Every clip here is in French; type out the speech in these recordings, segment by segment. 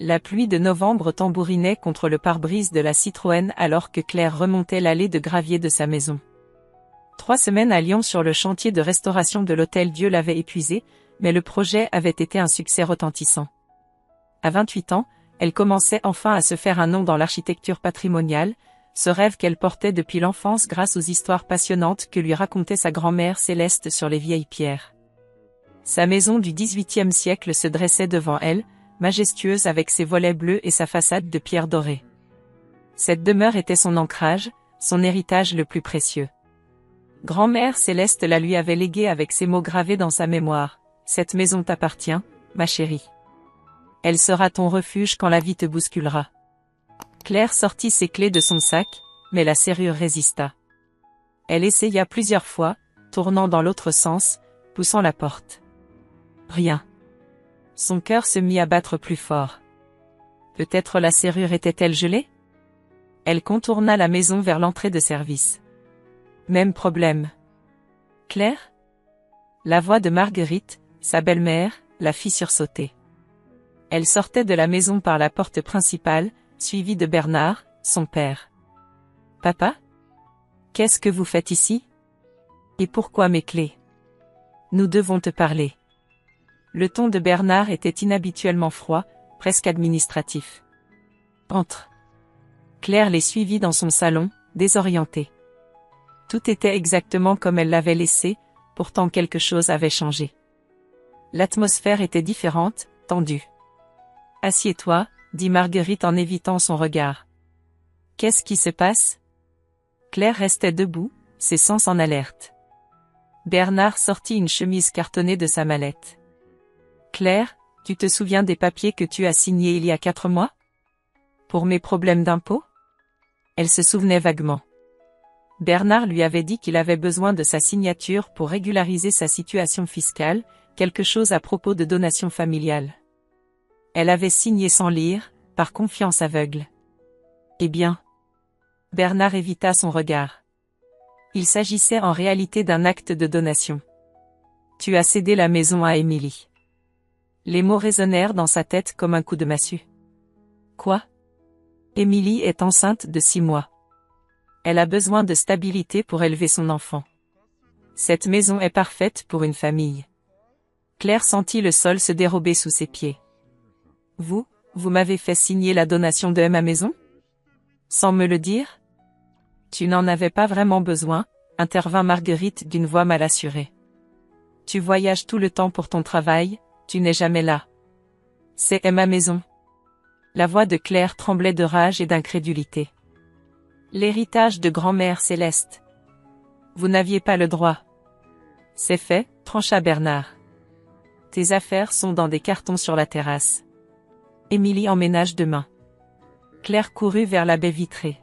La pluie de novembre tambourinait contre le pare-brise de la Citroën alors que Claire remontait l'allée de gravier de sa maison. 3 semaines à Lyon sur le chantier de restauration de l'Hôtel Dieu l'avaient épuisée, mais le projet avait été un succès retentissant. À 28 ans, elle commençait enfin à se faire un nom dans l'architecture patrimoniale, ce rêve qu'elle portait depuis l'enfance grâce aux histoires passionnantes que lui racontait sa grand-mère Céleste sur les vieilles pierres. Sa maison du XVIIIe siècle se dressait devant elle, majestueuse avec ses volets bleus et sa façade de pierre dorée. Cette demeure était son ancrage, son héritage le plus précieux. Grand-mère Céleste la lui avait léguée avec ces mots gravés dans sa mémoire. « Cette maison t'appartient, ma chérie. Elle sera ton refuge quand la vie te bousculera. » Claire sortit ses clés de son sac, mais la serrure résista. Elle essaya plusieurs fois, tournant dans l'autre sens, poussant la porte. Rien. Son cœur se mit à battre plus fort. Peut-être la serrure était-elle gelée? Elle contourna la maison vers l'entrée de service. Même problème. Claire? La voix de Marguerite, sa belle-mère, la fit sursauter. Elle sortait de la maison par la porte principale, suivie de Bernard, son père. « Papa? Qu'est-ce que vous faites ici? Et pourquoi mes clés? Nous devons te parler. » Le ton de Bernard était inhabituellement froid, presque administratif. « Entre. » Claire les suivit dans son salon, désorientée. Tout était exactement comme elle l'avait laissé, pourtant quelque chose avait changé. L'atmosphère était différente, tendue. « Assieds-toi, » dit Marguerite en évitant son regard. « Qu'est-ce qui se passe? » Claire restait debout, ses sens en alerte. Bernard sortit une chemise cartonnée de sa mallette. « Claire, tu te souviens des papiers que tu as signés il y a 4 mois? Pour mes problèmes d'impôts? » Elle se souvenait vaguement. Bernard lui avait dit qu'il avait besoin de sa signature pour régulariser sa situation fiscale, quelque chose à propos de donations familiales. Elle avait signé sans lire, par confiance aveugle. Eh bien? Bernard évita son regard. Il s'agissait en réalité d'un acte de donation. Tu as cédé la maison à Émilie. Les mots résonnèrent dans sa tête comme un coup de massue. Quoi? Émilie est enceinte de 6 mois. Elle a besoin de stabilité pour élever son enfant. Cette maison est parfaite pour une famille. Claire sentit le sol se dérober sous ses pieds. Vous m'avez fait signer la donation de ma maison? Sans me le dire? Tu n'en avais pas vraiment besoin, intervint Marguerite d'une voix mal assurée. Tu voyages tout le temps pour ton travail, tu n'es jamais là. C'est ma maison. La voix de Claire tremblait de rage et d'incrédulité. L'héritage de grand-mère Céleste. Vous n'aviez pas le droit. C'est fait, trancha Bernard. Tes affaires sont dans des cartons sur la terrasse. Émilie emménage demain. Claire courut vers la baie vitrée.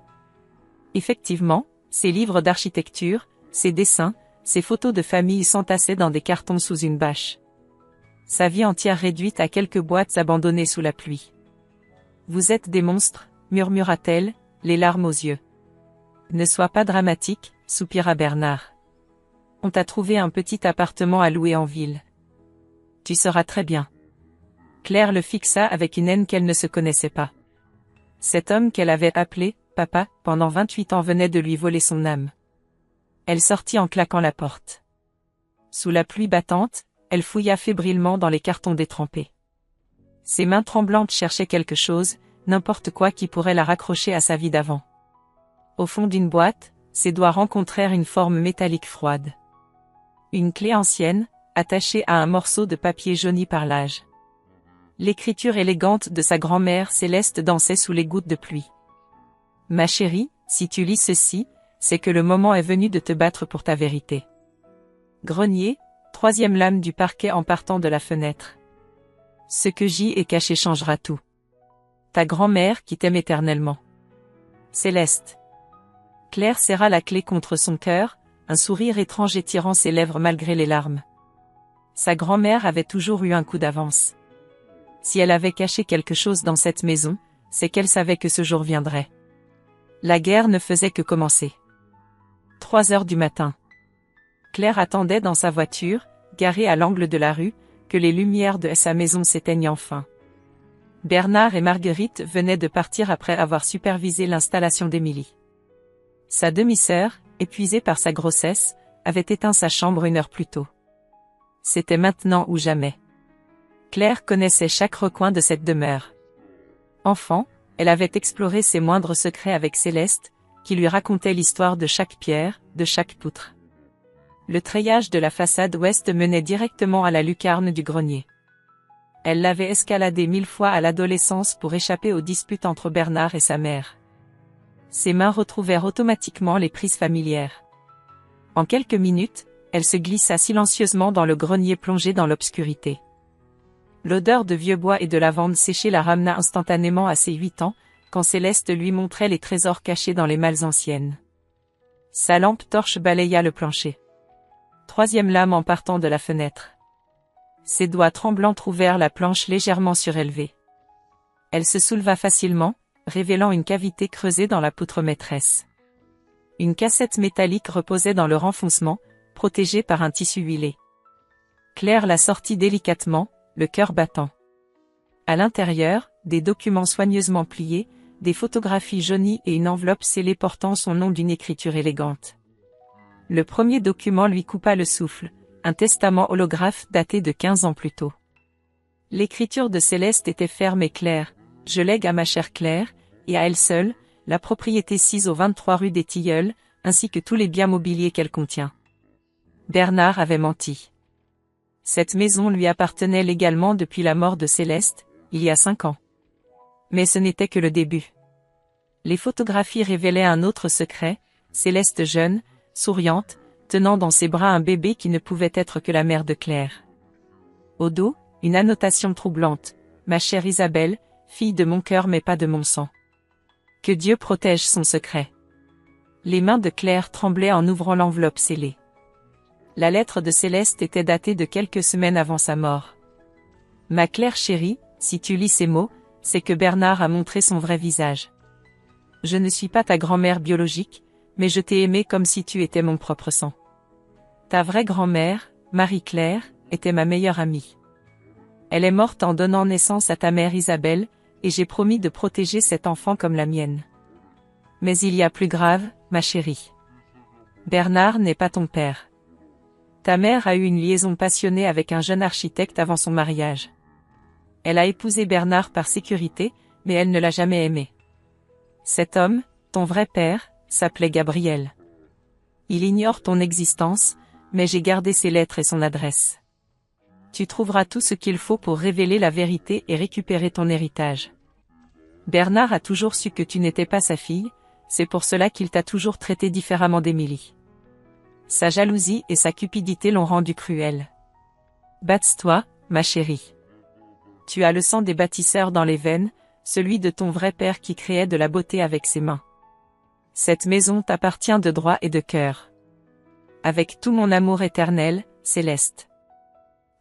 Effectivement, ses livres d'architecture, ses dessins, ses photos de famille s'entassaient dans des cartons sous une bâche. Sa vie entière réduite à quelques boîtes abandonnées sous la pluie. Vous êtes des monstres, murmura-t-elle, les larmes aux yeux. Ne sois pas dramatique, soupira Bernard. On t'a trouvé un petit appartement à louer en ville. Tu seras très bien. Claire le fixa avec une haine qu'elle ne se connaissait pas. Cet homme qu'elle avait appelé « papa » pendant 28 ans venait de lui voler son âme. Elle sortit en claquant la porte. Sous la pluie battante, elle fouilla fébrilement dans les cartons détrempés. Ses mains tremblantes cherchaient quelque chose, n'importe quoi qui pourrait la raccrocher à sa vie d'avant. Au fond d'une boîte, ses doigts rencontrèrent une forme métallique froide. Une clé ancienne, attachée à un morceau de papier jauni par l'âge. L'écriture élégante de sa grand-mère Céleste dansait sous les gouttes de pluie. « Ma chérie, si tu lis ceci, c'est que le moment est venu de te battre pour ta vérité. » Grenier, 3e lame du parquet en partant de la fenêtre. Ce que j'y ai caché changera tout. Ta grand-mère qui t'aime éternellement. Céleste. Claire serra la clé contre son cœur, un sourire étrange étirant ses lèvres malgré les larmes. Sa grand-mère avait toujours eu un coup d'avance. Si elle avait caché quelque chose dans cette maison, c'est qu'elle savait que ce jour viendrait. La guerre ne faisait que commencer. 3 heures du matin. Claire attendait dans sa voiture, garée à l'angle de la rue, que les lumières de sa maison s'éteignent enfin. Bernard et Marguerite venaient de partir après avoir supervisé l'installation d'Émilie. Sa demi-sœur, épuisée par sa grossesse, avait éteint sa chambre 1 heure plus tôt. C'était maintenant ou jamais. Claire connaissait chaque recoin de cette demeure. Enfant, elle avait exploré ses moindres secrets avec Céleste, qui lui racontait l'histoire de chaque pierre, de chaque poutre. Le treillage de la façade ouest menait directement à la lucarne du grenier. Elle l'avait escaladé 1000 fois à l'adolescence pour échapper aux disputes entre Bernard et sa mère. Ses mains retrouvèrent automatiquement les prises familières. En quelques minutes, elle se glissa silencieusement dans le grenier plongé dans l'obscurité. L'odeur de vieux bois et de lavande séchée la ramena instantanément à ses 8 ans, quand Céleste lui montrait les trésors cachés dans les malles anciennes. Sa lampe torche balaya le plancher. 3e lame en partant de la fenêtre. Ses doigts tremblants trouvèrent la planche légèrement surélevée. Elle se souleva facilement, révélant une cavité creusée dans la poutre maîtresse. Une cassette métallique reposait dans le renfoncement, protégée par un tissu huilé. Claire la sortit délicatement, le cœur battant. À l'intérieur, des documents soigneusement pliés, des photographies jaunies et une enveloppe scellée portant son nom d'une écriture élégante. Le premier document lui coupa le souffle, un testament holographe daté de 15 ans plus tôt. L'écriture de Céleste était ferme et claire: « Je lègue à ma chère Claire, et à elle seule, la propriété 6 au 23 rue des Tilleuls, ainsi que tous les biens mobiliers qu'elle contient. » Bernard avait menti. Cette maison lui appartenait légalement depuis la mort de Céleste, il y a 5 ans. Mais ce n'était que le début. Les photographies révélaient un autre secret: Céleste jeune, souriante, tenant dans ses bras un bébé qui ne pouvait être que la mère de Claire. Au dos, une annotation troublante: « Ma chère Isabelle, fille de mon cœur mais pas de mon sang. Que Dieu protège son secret. » Les mains de Claire tremblaient en ouvrant l'enveloppe scellée. La lettre de Céleste était datée de quelques semaines avant sa mort. « Ma Claire chérie, si tu lis ces mots, c'est que Bernard a montré son vrai visage. Je ne suis pas ta grand-mère biologique, mais je t'ai aimé comme si tu étais mon propre sang. Ta vraie grand-mère, Marie-Claire, était ma meilleure amie. Elle est morte en donnant naissance à ta mère Isabelle, et j'ai promis de protéger cet enfant comme la mienne. Mais il y a plus grave, ma chérie. Bernard n'est pas ton père. Ta mère a eu une liaison passionnée avec un jeune architecte avant son mariage. Elle a épousé Bernard par sécurité, mais elle ne l'a jamais aimé. Cet homme, ton vrai père, s'appelait Gabriel. Il ignore ton existence, mais j'ai gardé ses lettres et son adresse. Tu trouveras tout ce qu'il faut pour révéler la vérité et récupérer ton héritage. Bernard a toujours su que tu n'étais pas sa fille, c'est pour cela qu'il t'a toujours traité différemment d'Émilie. Sa jalousie et sa cupidité l'ont rendu cruel. Bats-toi, ma chérie. Tu as le sang des bâtisseurs dans les veines, celui de ton vrai père qui créait de la beauté avec ses mains. Cette maison t'appartient de droit et de cœur. Avec tout mon amour éternel, Céleste.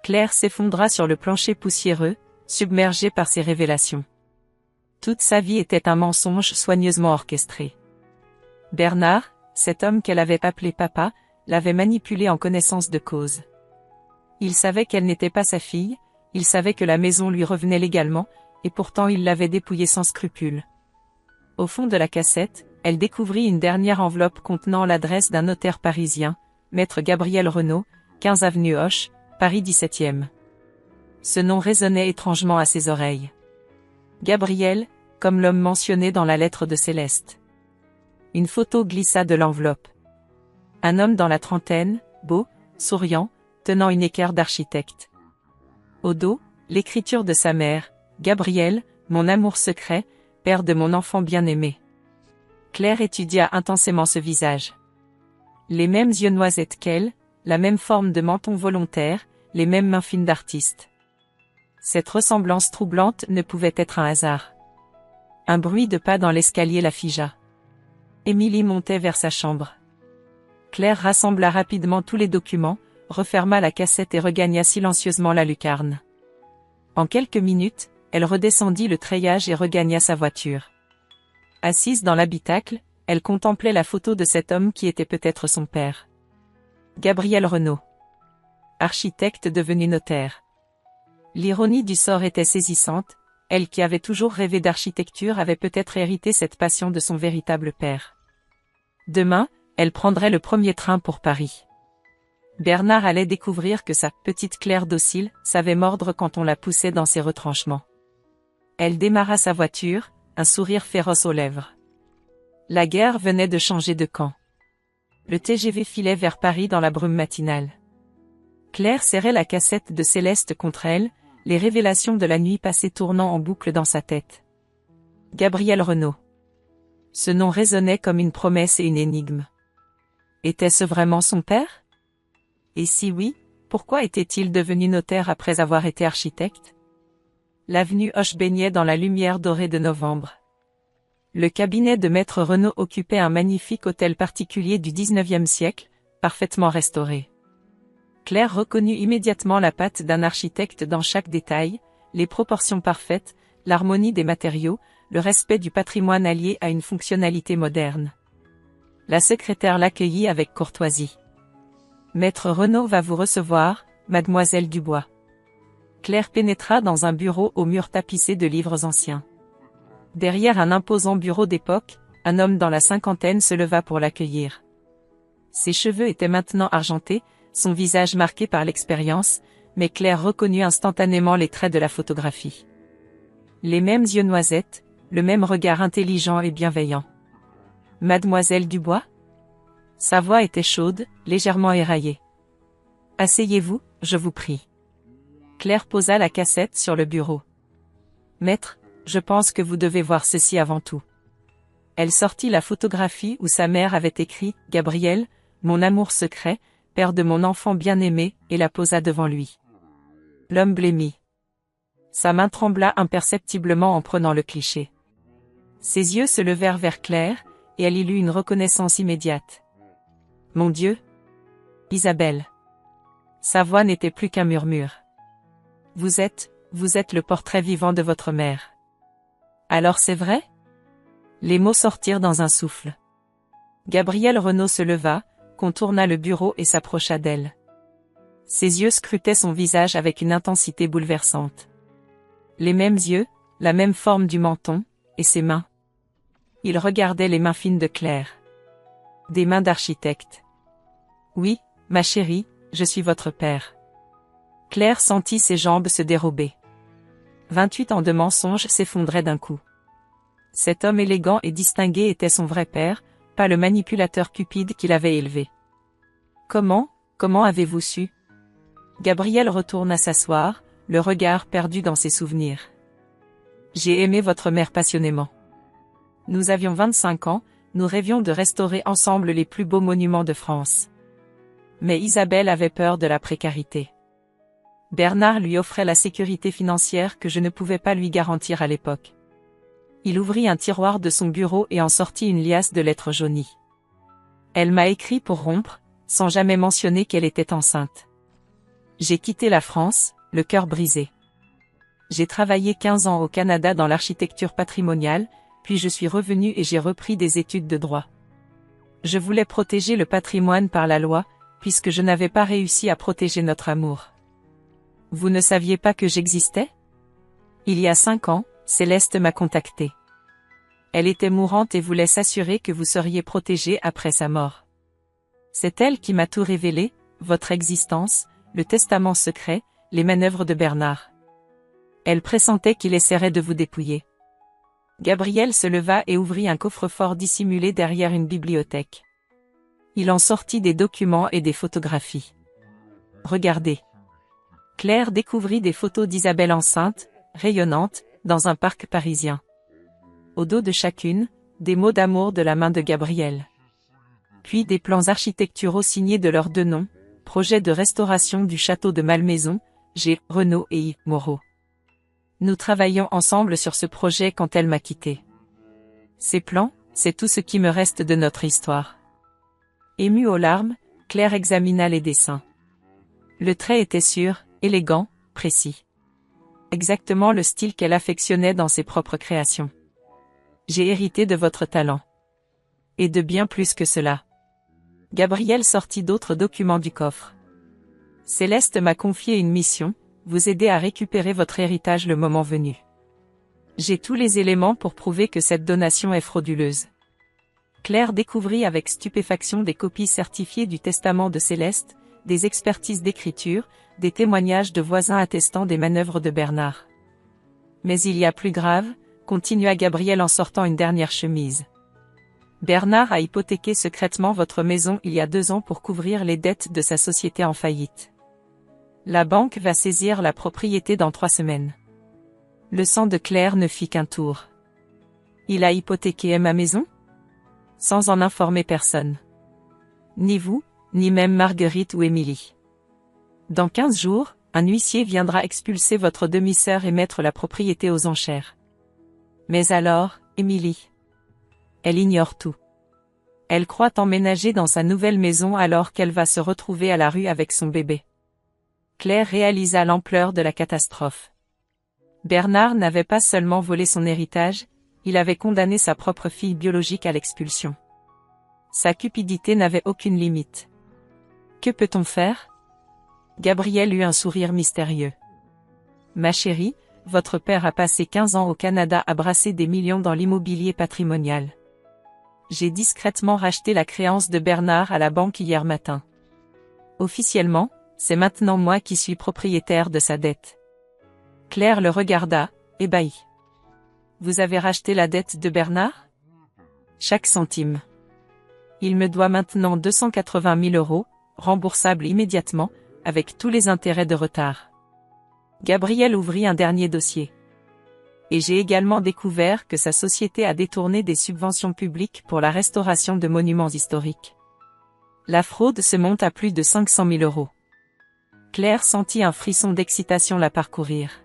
Claire s'effondra sur le plancher poussiéreux, submergée par ces révélations. Toute sa vie était un mensonge soigneusement orchestré. Bernard, cet homme qu'elle avait appelé papa, l'avait manipulée en connaissance de cause. Il savait qu'elle n'était pas sa fille, il savait que la maison lui revenait légalement, et pourtant il l'avait dépouillée sans scrupule. Au fond de la cassette, elle découvrit une dernière enveloppe contenant l'adresse d'un notaire parisien, Maître Gabriel Renaud, 15 avenue Hoche, Paris 17e. Ce nom résonnait étrangement à ses oreilles. Gabriel, comme l'homme mentionné dans la lettre de Céleste. Une photo glissa de l'enveloppe. Un homme dans la trentaine, beau, souriant, tenant une équerre d'architecte. Au dos, l'écriture de sa mère: Gabriel, mon amour secret, père de mon enfant bien-aimé. Claire étudia intensément ce visage. Les mêmes yeux noisettes qu'elle, la même forme de menton volontaire, les mêmes mains fines d'artiste. Cette ressemblance troublante ne pouvait être un hasard. Un bruit de pas dans l'escalier la figea. Émilie montait vers sa chambre. Claire rassembla rapidement tous les documents, referma la cassette et regagna silencieusement la lucarne. En quelques minutes, elle redescendit le treillage et regagna sa voiture. Assise dans l'habitacle, elle contemplait la photo de cet homme qui était peut-être son père. Gabriel Renaud. Architecte devenu notaire. L'ironie du sort était saisissante, Elle qui avait toujours rêvé d'architecture avait peut-être hérité cette passion de son véritable père. Demain, elle prendrait le premier train pour Paris. Bernard allait découvrir que sa petite Claire docile savait mordre quand on la poussait dans ses retranchements. Elle démarra sa voiture, un sourire féroce aux lèvres. La guerre venait de changer de camp. Le TGV filait vers Paris dans la brume matinale. Claire serrait la cassette de Céleste contre elle, les révélations de la nuit passée tournant en boucle dans sa tête. Gabriel Renault. Ce nom résonnait comme une promesse et une énigme. Était-ce vraiment son père? Et si oui, pourquoi était-il devenu notaire après avoir été architecte? L'avenue Hoche baignait dans la lumière dorée de novembre. Le cabinet de Maître Renault occupait un magnifique hôtel particulier du XIXe siècle, parfaitement restauré. Claire reconnut immédiatement la patte d'un architecte dans chaque détail, les proportions parfaites, l'harmonie des matériaux, le respect du patrimoine allié à une fonctionnalité moderne. La secrétaire l'accueillit avec courtoisie. Maître Renault va vous recevoir, mademoiselle Dubois. Claire pénétra dans un bureau aux murs tapissés de livres anciens. Derrière un imposant bureau d'époque, un homme dans la cinquantaine se leva pour l'accueillir. Ses cheveux étaient maintenant argentés, son visage marqué par l'expérience, mais Claire reconnut instantanément les traits de la photographie. Les mêmes yeux noisettes, le même regard intelligent et bienveillant. Mademoiselle Dubois? Sa voix était chaude, légèrement éraillée. Asseyez-vous, je vous prie. Claire posa la cassette sur le bureau. Maître, je pense que vous devez voir ceci avant tout. Elle sortit la photographie où sa mère avait écrit « Gabriel, mon amour secret, père de mon enfant bien-aimé » et la posa devant lui. L'homme blêmit. Sa main trembla imperceptiblement en prenant le cliché. Ses yeux se levèrent vers Claire, et elle y lut une reconnaissance immédiate. « Mon Dieu ! Isabelle !» Sa voix n'était plus qu'un murmure. « Vous êtes le portrait vivant de votre mère. » Alors c'est vrai? Les mots sortirent dans un souffle. Gabriel Renault se leva, contourna le bureau et s'approcha d'elle. Ses yeux scrutaient son visage avec une intensité bouleversante. Les mêmes yeux, la même forme du menton, et ses mains. Il regardait les mains fines de Claire. Des mains d'architecte. Oui, ma chérie, je suis votre père. Claire sentit ses jambes se dérober. 28 ans de mensonges s'effondraient d'un coup. Cet homme élégant et distingué était son vrai père, pas le manipulateur cupide qui l'avait élevé. Comment avez-vous su? Gabriel retourna s'asseoir, le regard perdu dans ses souvenirs. J'ai aimé votre mère passionnément. Nous avions 25 ans, nous rêvions de restaurer ensemble les plus beaux monuments de France. Mais Isabelle avait peur de la précarité. Bernard lui offrait la sécurité financière que je ne pouvais pas lui garantir à l'époque. Il ouvrit un tiroir de son bureau et en sortit une liasse de lettres jaunies. Elle m'a écrit pour rompre, sans jamais mentionner qu'elle était enceinte. J'ai quitté la France, le cœur brisé. J'ai travaillé 15 ans au Canada dans l'architecture patrimoniale, puis je suis revenu et j'ai repris des études de droit. Je voulais protéger le patrimoine par la loi, puisque je n'avais pas réussi à protéger notre amour. Vous ne saviez pas que j'existais? Il y a 5 ans, Céleste m'a contacté. Elle était mourante et voulait s'assurer que vous seriez protégé après sa mort. C'est elle qui m'a tout révélé, votre existence, le testament secret, les manœuvres de Bernard. Elle pressentait qu'il essaierait de vous dépouiller. Gabriel se leva et ouvrit un coffre-fort dissimulé derrière une bibliothèque. Il en sortit des documents et des photographies. Regardez. Claire découvrit des photos d'Isabelle enceinte, rayonnante, dans un parc parisien. Au dos de chacune, des mots d'amour de la main de Gabriel. Puis des plans architecturaux signés de leurs deux noms, projet de restauration du château de Malmaison, G. Renault et I. Moreau. Nous travaillions ensemble sur ce projet quand elle m'a quitté. Ces plans, c'est tout ce qui me reste de notre histoire. Émue aux larmes, Claire examina les dessins. Le trait était sûr, élégant, précis. Exactement le style qu'elle affectionnait dans ses propres créations. J'ai hérité de votre talent. Et de bien plus que cela. Gabriel sortit d'autres documents du coffre. Céleste m'a confié une mission, vous aider à récupérer votre héritage le moment venu. J'ai tous les éléments pour prouver que cette donation est frauduleuse. Claire découvrit avec stupéfaction des copies certifiées du testament de Céleste, des expertises d'écriture, des témoignages de voisins attestant des manœuvres de Bernard. Mais il y a plus grave, continua Gabriel en sortant une dernière chemise. Bernard a hypothéqué secrètement votre maison il y a 2 ans pour couvrir les dettes de sa société en faillite. La banque va saisir la propriété dans 3 semaines. Le sang de Claire ne fit qu'un tour. Il a hypothéqué ma maison ? Sans en informer personne. Ni vous, ni même Marguerite ou Émilie. Dans 15 jours, un huissier viendra expulser votre demi-sœur et mettre la propriété aux enchères. Mais alors, Émilie. Elle ignore tout. Elle croit emménager dans sa nouvelle maison alors qu'elle va se retrouver à la rue avec son bébé. Claire réalisa l'ampleur de la catastrophe. Bernard n'avait pas seulement volé son héritage, il avait condamné sa propre fille biologique à l'expulsion. Sa cupidité n'avait aucune limite. Que peut-on faire ? Gabriel eut un sourire mystérieux. Ma chérie, votre père a passé 15 ans au Canada à brasser des millions dans l'immobilier patrimonial. J'ai discrètement racheté la créance de Bernard à la banque hier matin. Officiellement, c'est maintenant moi qui suis propriétaire de sa dette. Claire le regarda, ébahie. Vous avez racheté la dette de Bernard ? Chaque centime. Il me doit maintenant 280 000 €, remboursables immédiatement, avec tous les intérêts de retard. Gabriel ouvrit un dernier dossier. Et j'ai également découvert que sa société a détourné des subventions publiques pour la restauration de monuments historiques. La fraude se monte à plus de 500 000 €. Claire sentit un frisson d'excitation la parcourir.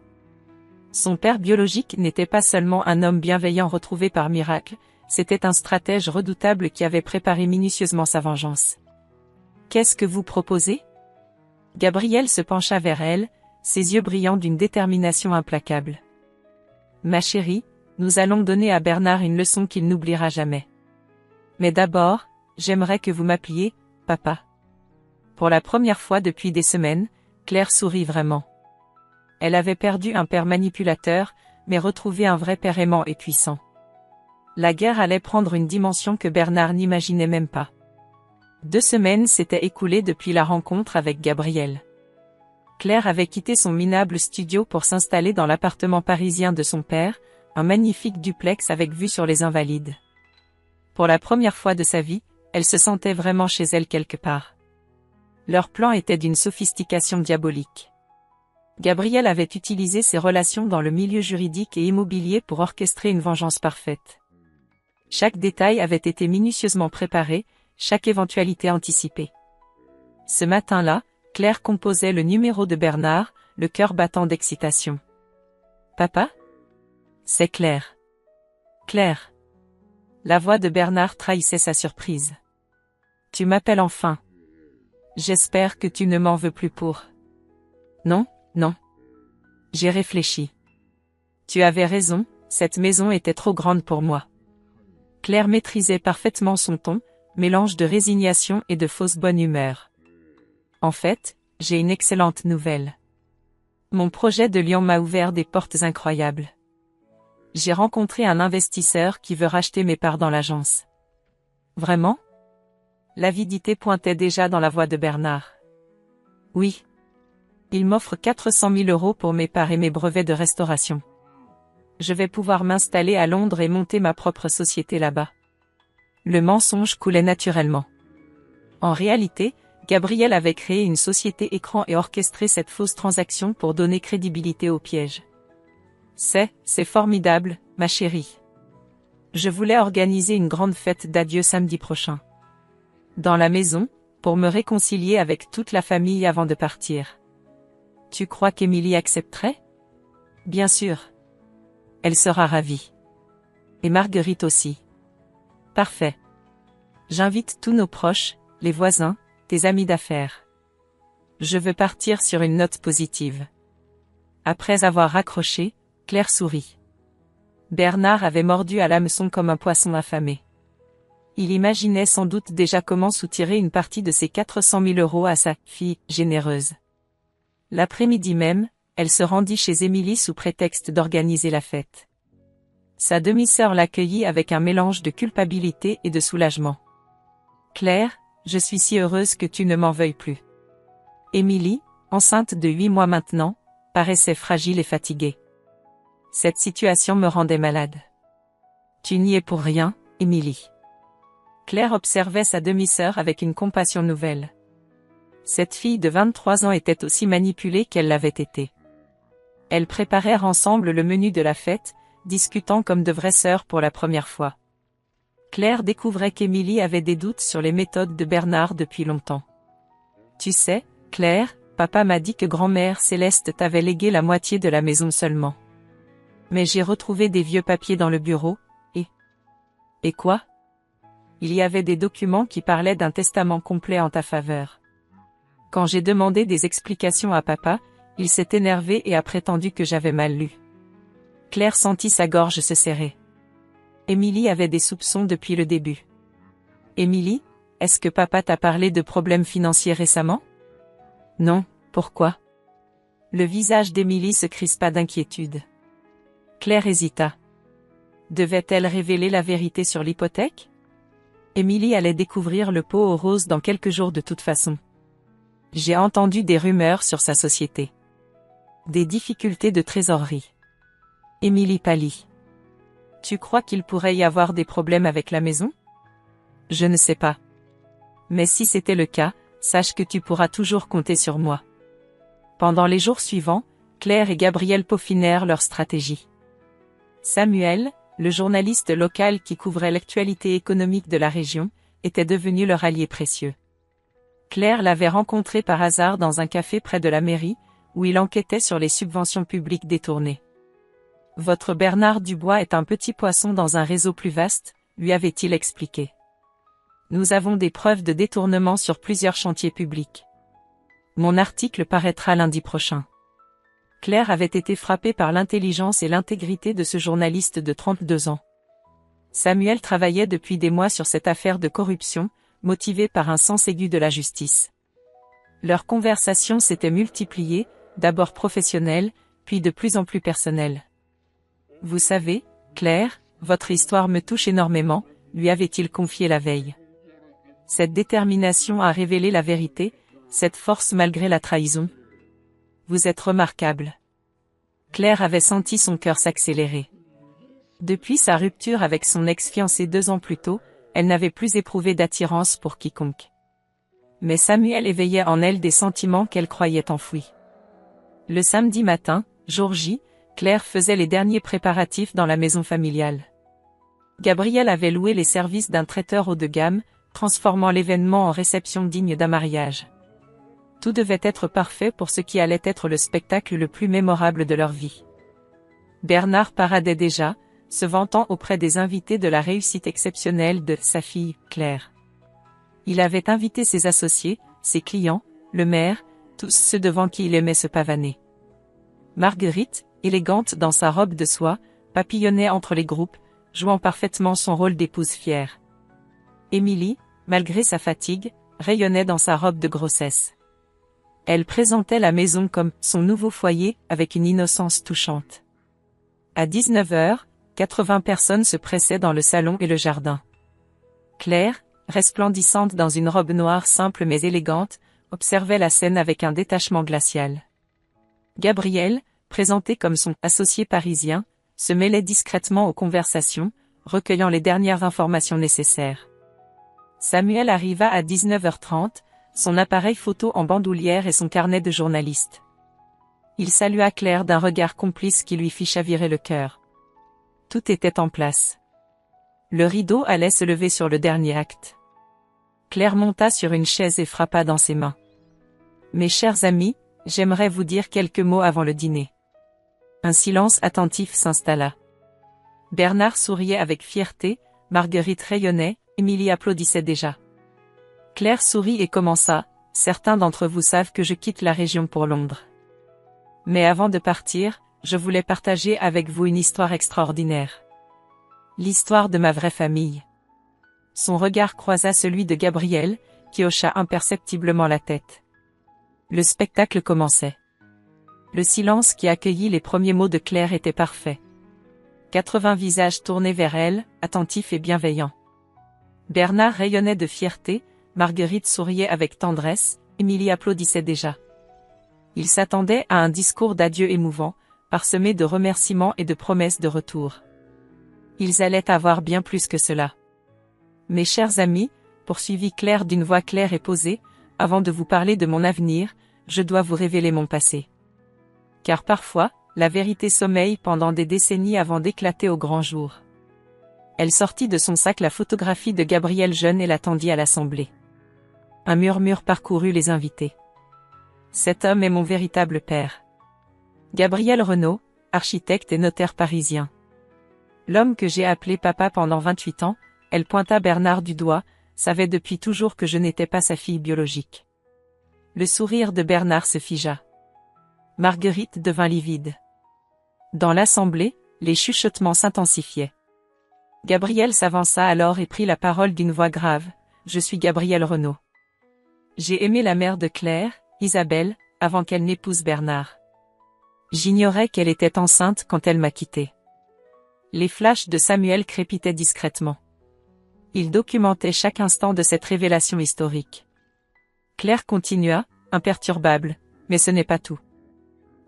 Son père biologique n'était pas seulement un homme bienveillant retrouvé par miracle, c'était un stratège redoutable qui avait préparé minutieusement sa vengeance. Qu'est-ce que vous proposez ? Gabriel se pencha vers elle, ses yeux brillants d'une détermination implacable. Ma chérie, nous allons donner à Bernard une leçon qu'il n'oubliera jamais. Mais d'abord, j'aimerais que vous m'appeliez papa. Pour la première fois depuis des semaines, Claire sourit vraiment. Elle avait perdu un père manipulateur, mais retrouvé un vrai père aimant et puissant. La guerre allait prendre une dimension que Bernard n'imaginait même pas. 2 semaines s'étaient écoulées depuis la rencontre avec Gabriel. Claire avait quitté son minable studio pour s'installer dans l'appartement parisien de son père, un magnifique duplex avec vue sur les Invalides. Pour la première fois de sa vie, elle se sentait vraiment chez elle quelque part. Leur plan était d'une sophistication diabolique. Gabriel avait utilisé ses relations dans le milieu juridique et immobilier pour orchestrer une vengeance parfaite. Chaque détail avait été minutieusement préparé, chaque éventualité anticipée. Ce matin-là, Claire composait le numéro de Bernard, le cœur battant d'excitation. Papa ? C'est Claire. Claire. La voix de Bernard trahissait sa surprise. Tu m'appelles enfin. J'espère que tu ne m'en veux plus pour. Non, non. J'ai réfléchi. Tu avais raison, cette maison était trop grande pour moi. Claire maîtrisait parfaitement son ton, mélange de résignation et de fausse bonne humeur. En fait, j'ai une excellente nouvelle. Mon projet de Lyon m'a ouvert des portes incroyables. J'ai rencontré un investisseur qui veut racheter mes parts dans l'agence. Vraiment ? L'avidité pointait déjà dans la voix de Bernard. Oui. Il m'offre 400 000 € pour mes parts et mes brevets de restauration. Je vais pouvoir m'installer à Londres et monter ma propre société là-bas. Le mensonge coulait naturellement. En réalité, Gabriel avait créé une société écran et orchestré cette fausse transaction pour donner crédibilité au piège. C'est formidable, ma chérie. Je voulais organiser une grande fête d'adieu samedi prochain. Dans la maison, pour me réconcilier avec toute la famille avant de partir. Tu crois qu'Émilie accepterait ? Bien sûr. Elle sera ravie. Et Marguerite aussi. Parfait. J'invite tous nos proches, les voisins, tes amis d'affaires. Je veux partir sur une note positive. Après avoir raccroché, Claire sourit. Bernard avait mordu à l'hameçon comme un poisson affamé. Il imaginait sans doute déjà comment soutirer une partie de ses 400 000 € à sa fille généreuse. L'après-midi même, elle se rendit chez Émilie sous prétexte d'organiser la fête. Sa demi-sœur l'accueillit avec un mélange de culpabilité et de soulagement. Claire, je suis si heureuse que tu ne m'en veuilles plus. Émilie, enceinte de 8 mois maintenant, paraissait fragile et fatiguée. Cette situation me rendait malade. Tu n'y es pour rien, Émilie. Claire observait sa demi-sœur avec une compassion nouvelle. Cette fille de 23 ans était aussi manipulée qu'elle l'avait été. Elles préparèrent ensemble le menu de la fête, discutant comme de vraies sœurs pour la première fois. Claire découvrait qu'Émilie avait des doutes sur les méthodes de Bernard depuis longtemps. Tu sais, Claire, papa m'a dit que grand-mère Céleste t'avait légué la moitié de la maison seulement. Mais j'ai retrouvé des vieux papiers dans le bureau, et... Et quoi? Il y avait des documents qui parlaient d'un testament complet en ta faveur. Quand j'ai demandé des explications à papa, il s'est énervé et a prétendu que j'avais mal lu. Claire sentit sa gorge se serrer. Émilie avait des soupçons depuis le début. Émilie, est-ce que papa t'a parlé de problèmes financiers récemment? Non, pourquoi? Le visage d'Émilie se crispa d'inquiétude. Claire hésita. Devait-elle révéler la vérité sur l'hypothèque? Émilie allait découvrir le pot aux roses dans quelques jours de toute façon. J'ai entendu des rumeurs sur sa société. Des difficultés de trésorerie. Émilie pâlit. Tu crois qu'il pourrait y avoir des problèmes avec la maison? Je ne sais pas. Mais si c'était le cas, sache que tu pourras toujours compter sur moi. Pendant les jours suivants, Claire et Gabriel peaufinèrent leur stratégie. Samuel, le journaliste local qui couvrait l'actualité économique de la région, était devenu leur allié précieux. Claire l'avait rencontré par hasard dans un café près de la mairie, où il enquêtait sur les subventions publiques détournées. Votre Bernard Dubois est un petit poisson dans un réseau plus vaste, lui avait-il expliqué. Nous avons des preuves de détournement sur plusieurs chantiers publics. Mon article paraîtra lundi prochain. Claire avait été frappée par l'intelligence et l'intégrité de ce journaliste de 32 ans. Samuel travaillait depuis des mois sur cette affaire de corruption, motivé par un sens aigu de la justice. Leurs conversations s'étaient multipliées, d'abord professionnelles, puis de plus en plus personnelles. Vous savez, Claire, votre histoire me touche énormément, lui avait-il confié la veille. Cette détermination à révéler la vérité, cette force malgré la trahison. Vous êtes remarquable. Claire avait senti son cœur s'accélérer. Depuis sa rupture avec son ex-fiancé 2 ans plus tôt, elle n'avait plus éprouvé d'attirance pour quiconque. Mais Samuel éveillait en elle des sentiments qu'elle croyait enfouis. Le samedi matin, jour J, Claire faisait les derniers préparatifs dans la maison familiale. Gabriel avait loué les services d'un traiteur haut de gamme, transformant l'événement en réception digne d'un mariage. Tout devait être parfait pour ce qui allait être le spectacle le plus mémorable de leur vie. Bernard paradait déjà, se vantant auprès des invités de la réussite exceptionnelle de sa fille, Claire. Il avait invité ses associés, ses clients, le maire, tous ceux devant qui il aimait se pavaner. Marguerite, élégante dans sa robe de soie, papillonnait entre les groupes, jouant parfaitement son rôle d'épouse fière. Émilie, malgré sa fatigue, rayonnait dans sa robe de grossesse. Elle présentait la maison comme son nouveau foyer, avec une innocence touchante. À 19h, 80 personnes se pressaient dans le salon et le jardin. Claire, resplendissante dans une robe noire simple mais élégante, observait la scène avec un détachement glacial. Gabriel, présenté comme son associé parisien, se mêlait discrètement aux conversations, recueillant les dernières informations nécessaires. Samuel arriva à 19h30, son appareil photo en bandoulière et son carnet de journaliste. Il salua Claire d'un regard complice qui lui fit chavirer le cœur. Tout était en place. Le rideau allait se lever sur le dernier acte. Claire monta sur une chaise et frappa dans ses mains. « Mes chers amis, j'aimerais vous dire quelques mots avant le dîner. » Un silence attentif s'installa. Bernard souriait avec fierté, Marguerite rayonnait, Émilie applaudissait déjà. Claire sourit et commença, « Certains d'entre vous savent que je quitte la région pour Londres. Mais avant de partir, je voulais partager avec vous une histoire extraordinaire. L'histoire de ma vraie famille. » Son regard croisa celui de Gabriel, qui hocha imperceptiblement la tête. Le spectacle commençait. Le silence qui accueillit les premiers mots de Claire était parfait. 80 visages tournés vers elle, attentifs et bienveillants. Bernard rayonnait de fierté, Marguerite souriait avec tendresse, Émilie applaudissait déjà. Il s'attendait à un discours d'adieu émouvant, parsemé de remerciements et de promesses de retour. Ils allaient avoir bien plus que cela. Mes chers amis, poursuivit Claire d'une voix claire et posée, avant de vous parler de mon avenir, je dois vous révéler mon passé. Car parfois, la vérité sommeille pendant des décennies avant d'éclater au grand jour. Elle sortit de son sac la photographie de Gabriel jeune et la tendit à l'assemblée. Un murmure parcourut les invités. Cet homme est mon véritable père. Gabriel Renaud, architecte et notaire parisien. L'homme que j'ai appelé papa pendant 28 ans, elle pointa Bernard du doigt, savait depuis toujours que je n'étais pas sa fille biologique. Le sourire de Bernard se figea. Marguerite devint livide. Dans l'assemblée, les chuchotements s'intensifiaient. Gabriel s'avança alors et prit la parole d'une voix grave. Je suis Gabriel Renaud. J'ai aimé la mère de Claire, Isabelle, avant qu'elle n'épouse Bernard. J'ignorais qu'elle était enceinte quand elle m'a quitté. Les flashs de Samuel crépitaient discrètement. Il documentait chaque instant de cette révélation historique. Claire continua, imperturbable, mais ce n'est pas tout.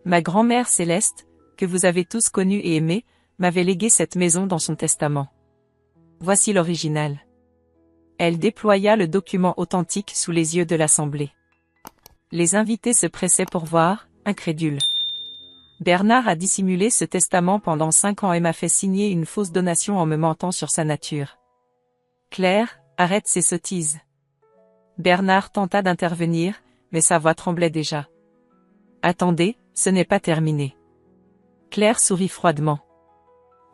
Ma grand-mère Céleste, que vous avez tous connue et aimée, m'avait légué cette maison dans son testament. Voici l'original. Elle déploya le document authentique sous les yeux de l'assemblée. Les invités se pressaient pour voir, incrédules. Bernard a dissimulé ce testament pendant 5 ans et m'a fait signer une fausse donation en me mentant sur sa nature. Claire, arrête ces sottises. Bernard tenta d'intervenir, mais sa voix tremblait déjà. Attendez, ce n'est pas terminé. Claire sourit froidement.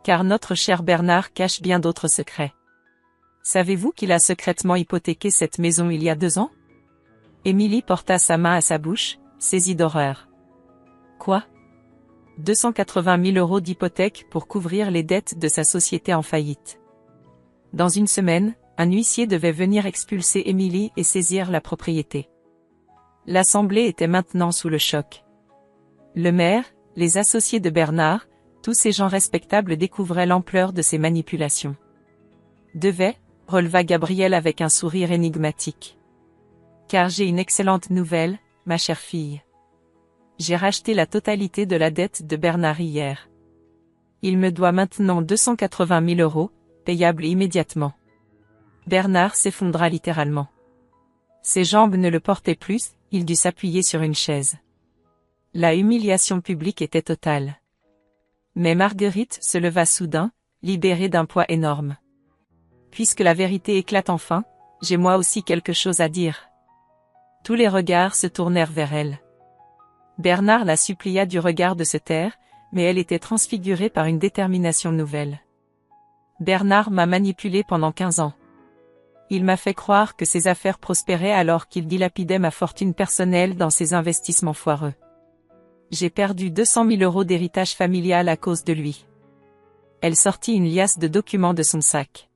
Car notre cher Bernard cache bien d'autres secrets. Savez-vous qu'il a secrètement hypothéqué cette maison il y a 2 ans? Émilie porta sa main à sa bouche, saisie d'horreur. Quoi? 280 000 € d'hypothèque pour couvrir les dettes de sa société en faillite. Dans une semaine, un huissier devait venir expulser Émilie et saisir la propriété. L'assemblée était maintenant sous le choc. Le maire, les associés de Bernard, tous ces gens respectables découvraient l'ampleur de ces manipulations. Devait, releva Gabriel avec un sourire énigmatique. Car j'ai une excellente nouvelle, ma chère fille. J'ai racheté la totalité de la dette de Bernard hier. Il me doit maintenant 280 000 €, payables immédiatement. Bernard s'effondra littéralement. Ses jambes ne le portaient plus, il dut s'appuyer sur une chaise. La humiliation publique était totale. Mais Marguerite se leva soudain, libérée d'un poids énorme. Puisque la vérité éclate enfin, j'ai moi aussi quelque chose à dire. Tous les regards se tournèrent vers elle. Bernard la supplia du regard de se taire, mais elle était transfigurée par une détermination nouvelle. Bernard m'a manipulée pendant 15 ans. Il m'a fait croire que ses affaires prospéraient alors qu'il dilapidait ma fortune personnelle dans ses investissements foireux. J'ai perdu 200 000 € d'héritage familial à cause de lui. Elle sortit une liasse de documents de son sac.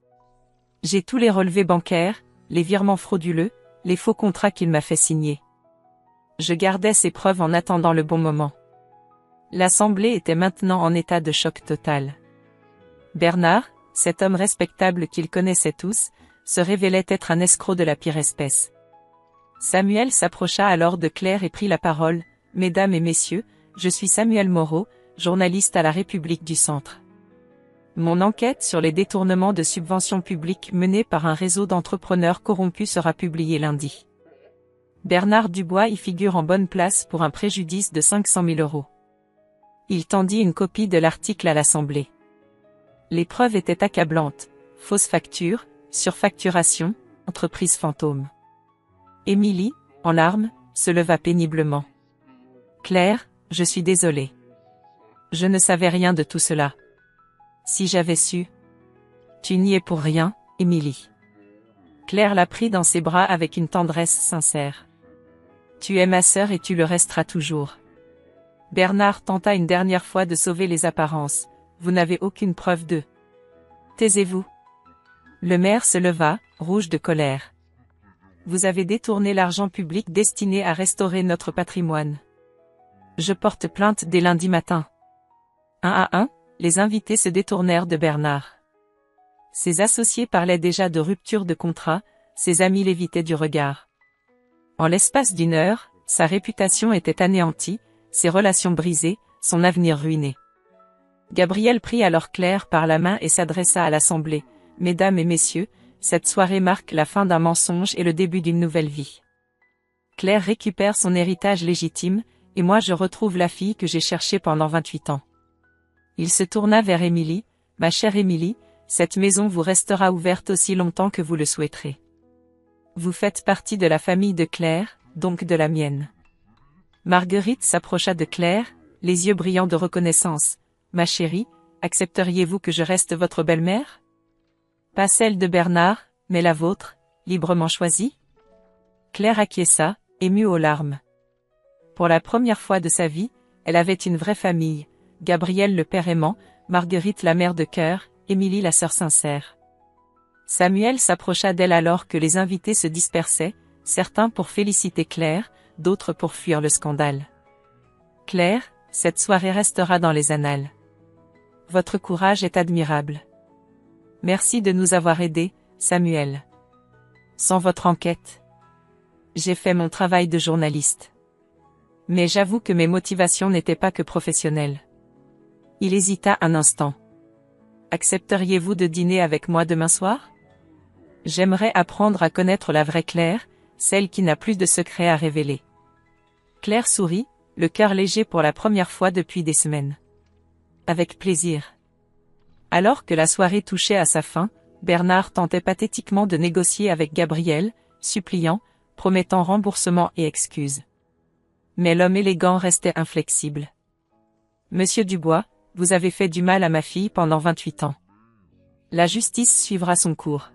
J'ai tous les relevés bancaires, les virements frauduleux, les faux contrats qu'il m'a fait signer. Je gardais ces preuves en attendant le bon moment. L'assemblée était maintenant en état de choc total. Bernard, cet homme respectable qu'ils connaissaient tous, se révélait être un escroc de la pire espèce. Samuel s'approcha alors de Claire et prit la parole. « Mesdames et messieurs, je suis Samuel Moreau, journaliste à la République du Centre. Mon enquête sur les détournements de subventions publiques menée par un réseau d'entrepreneurs corrompus sera publiée lundi. Bernard Dubois y figure en bonne place pour un préjudice de 500 000 €. Il tendit une copie de l'article à l'Assemblée. Les preuves étaient accablantes, fausses factures, surfacturation, entreprise fantôme. Émilie, en larmes, se leva péniblement. Claire, je suis désolée. Je ne savais rien de tout cela. Si j'avais su. Tu n'y es pour rien, Émilie. Claire la prit dans ses bras avec une tendresse sincère. Tu es ma sœur et tu le resteras toujours. Bernard tenta une dernière fois de sauver les apparences. Vous n'avez aucune preuve de. Taisez-vous. Le maire se leva, rouge de colère. Vous avez détourné l'argent public destiné à restaurer notre patrimoine. Je porte plainte dès lundi matin. 1 à 1, les invités se détournèrent de Bernard. Ses associés parlaient déjà de rupture de contrat, ses amis l'évitaient du regard. En l'espace d'une heure, sa réputation était anéantie, ses relations brisées, son avenir ruiné. Gabriel prit alors Claire par la main et s'adressa à l'assemblée. « Mesdames et messieurs, cette soirée marque la fin d'un mensonge et le début d'une nouvelle vie. Claire récupère son héritage légitime, et moi je retrouve la fille que j'ai cherchée pendant 28 ans. » Il se tourna vers Émilie. « Ma chère Émilie, cette maison vous restera ouverte aussi longtemps que vous le souhaiterez. Vous faites partie de la famille de Claire, donc de la mienne. » Marguerite s'approcha de Claire, les yeux brillants de reconnaissance. « Ma chérie, accepteriez-vous que je reste votre belle-mère ? Pas celle de Bernard, mais la vôtre, librement choisie ?» Claire acquiesça, émue aux larmes. Pour la première fois de sa vie, elle avait une vraie famille. Gabriel le père aimant, Marguerite la mère de cœur, Émilie la sœur sincère. Samuel s'approcha d'elle alors que les invités se dispersaient, certains pour féliciter Claire, d'autres pour fuir le scandale. « Claire, cette soirée restera dans les annales. Votre courage est admirable. Merci de nous avoir aidés, Samuel. Sans votre enquête, j'ai fait mon travail de journaliste. Mais j'avoue que mes motivations n'étaient pas que professionnelles. » Il hésita un instant. « Accepteriez-vous de dîner avec moi demain soir ? J'aimerais apprendre à connaître la vraie Claire, celle qui n'a plus de secrets à révéler. » Claire sourit, le cœur léger pour la première fois depuis des semaines. « Avec plaisir. » Alors que la soirée touchait à sa fin, Bernard tentait pathétiquement de négocier avec Gabriel, suppliant, promettant remboursement et excuses. Mais l'homme élégant restait inflexible. « Monsieur Dubois, vous avez fait du mal à ma fille pendant 28 ans. La justice suivra son cours. »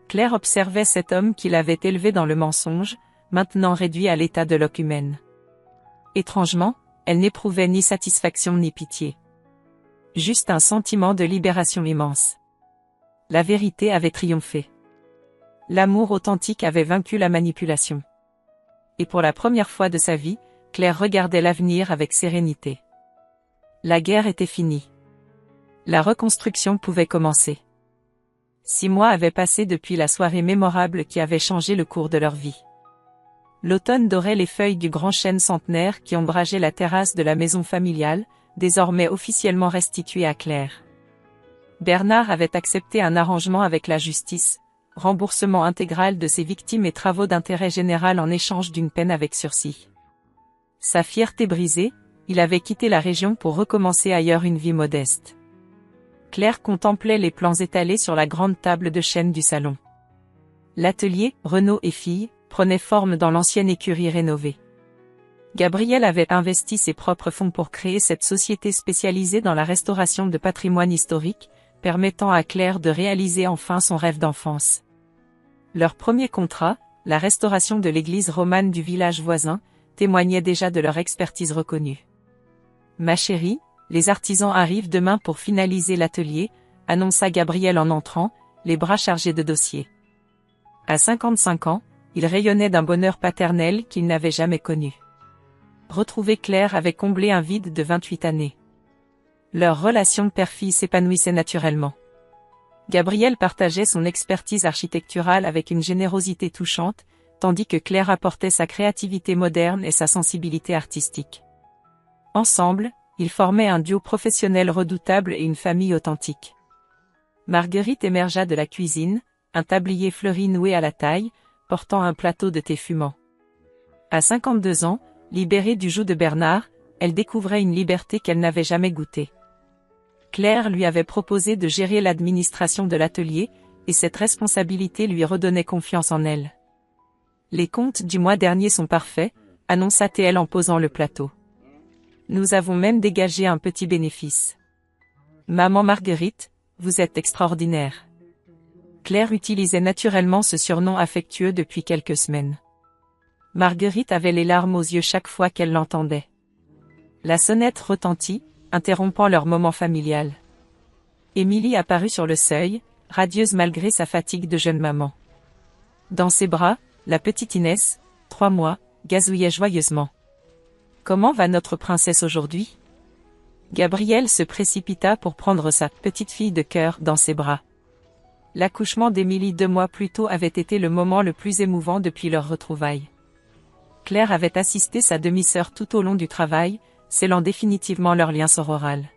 Claire observait cet homme qui l'avait élevé dans le mensonge, maintenant réduit à l'état de loque humaine. Étrangement, elle n'éprouvait ni satisfaction ni pitié. Juste un sentiment de libération immense. La vérité avait triomphé. L'amour authentique avait vaincu la manipulation. Et pour la première fois de sa vie, Claire regardait l'avenir avec sérénité. La guerre était finie. La reconstruction pouvait commencer. 6 mois avaient passé depuis la soirée mémorable qui avait changé le cours de leur vie. L'automne dorait les feuilles du grand chêne centenaire qui ombrageait la terrasse de la maison familiale, désormais officiellement restituée à Claire. Bernard avait accepté un arrangement avec la justice, remboursement intégral de ses victimes et travaux d'intérêt général en échange d'une peine avec sursis. Sa fierté brisée, il avait quitté la région pour recommencer ailleurs une vie modeste. Claire contemplait les plans étalés sur la grande table de chêne du salon. L'atelier, Renaud et Filles, prenait forme dans l'ancienne écurie rénovée. Gabriel avait investi ses propres fonds pour créer cette société spécialisée dans la restauration de patrimoine historique, permettant à Claire de réaliser enfin son rêve d'enfance. Leur premier contrat, la restauration de l'église romane du village voisin, témoignait déjà de leur expertise reconnue. « Ma chérie, les artisans arrivent demain pour finaliser l'atelier, » annonça Gabriel en entrant, les bras chargés de dossiers. À 55 ans, il rayonnait d'un bonheur paternel qu'il n'avait jamais connu. Retrouver Claire avait comblé un vide de 28 années. Leur relation père-fille s'épanouissait naturellement. Gabriel partageait son expertise architecturale avec une générosité touchante, tandis que Claire apportait sa créativité moderne et sa sensibilité artistique. Ensemble, ils formaient un duo professionnel redoutable et une famille authentique. Marguerite émergea de la cuisine, un tablier fleuri noué à la taille, portant un plateau de thé fumant. À 52 ans, libérée du joug de Bernard, elle découvrait une liberté qu'elle n'avait jamais goûtée. Claire lui avait proposé de gérer l'administration de l'atelier, et cette responsabilité lui redonnait confiance en elle. « Les comptes du mois dernier sont parfaits », annonça-t-elle en posant le plateau. « Nous avons même dégagé un petit bénéfice. Maman Marguerite, vous êtes extraordinaire. » Claire utilisait naturellement ce surnom affectueux depuis quelques semaines. Marguerite avait les larmes aux yeux chaque fois qu'elle l'entendait. La sonnette retentit, interrompant leur moment familial. Émilie apparut sur le seuil, radieuse malgré sa fatigue de jeune maman. Dans ses bras, la petite Inès, 3 mois, gazouillait joyeusement. « Comment va notre princesse aujourd'hui ? Gabrielle se précipita pour prendre sa petite fille de cœur dans ses bras. L'accouchement d'Émilie 2 mois plus tôt avait été le moment le plus émouvant depuis leur retrouvaille. Claire avait assisté sa demi-sœur tout au long du travail, scellant définitivement leur lien sororal.